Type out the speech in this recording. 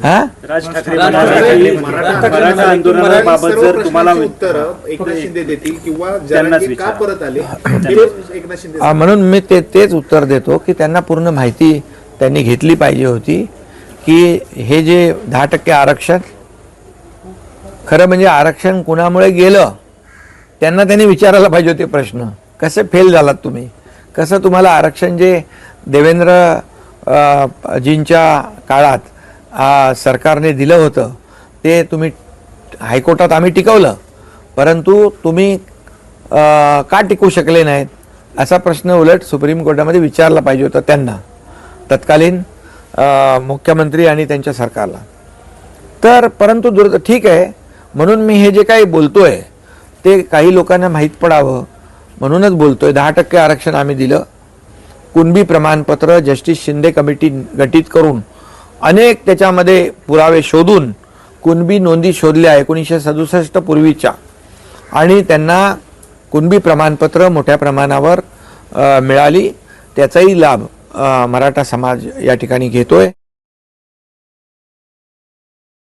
हा राज ठाकरे मराठा आंदोलनाबाबत जर तुम्हाला उत्तर एकनाथ शिंदे देतील किंवा त्यांनाच जरांगे का विचारा. परत आले हे एकनाथ शिंदे म्हणून मी तेच उत्तर देतो की त्यांना पूर्ण माहिती त्यांनी घेतली पाहिजे होती की हे जे 10% आरक्षण खरं म्हणजे आरक्षण कुणामुळे गेलं त्यांना त्यांनी विचारायला पाहिजे होते प्रश्न. कसे फेल झालात तुम्ही, कसं तुम्हाला आरक्षण जे देवेंद्र जींच्या काळात सरकारने दिलं होतं ते तुम्ही हायकोर्टात आम्ही टिकवलं, परंतु तुम्ही का टिकवू शकले नाहीत असा प्रश्न उलट सुप्रीम कोर्टामध्ये विचारला पाहिजे होता त्यांना, तत्कालीन मुख्यमंत्री आणि त्यांच्या सरकारला. तर परंतु ठीक आहे, म्हणून मी हे जे काही बोलतोय ते काही लोकांना माहीत पडावं म्हणूनच बोलतोय. 10% आरक्षण आम्ही दिलं. कुणबी प्रमाणपत्र जस्टिस शिंदे कमिटी गठीत करून अनेक त्याच्यामध्ये पुरावे शोधून कुणबी नोंदी शोधल्या 1967 पूर्वीच्या, आणि त्यांना कुणबी प्रमाणपत्र मोठ्या प्रमाणावर मिळाली. त्याचाही लाभ मराठा समाज या ठिकाणी घेतोय.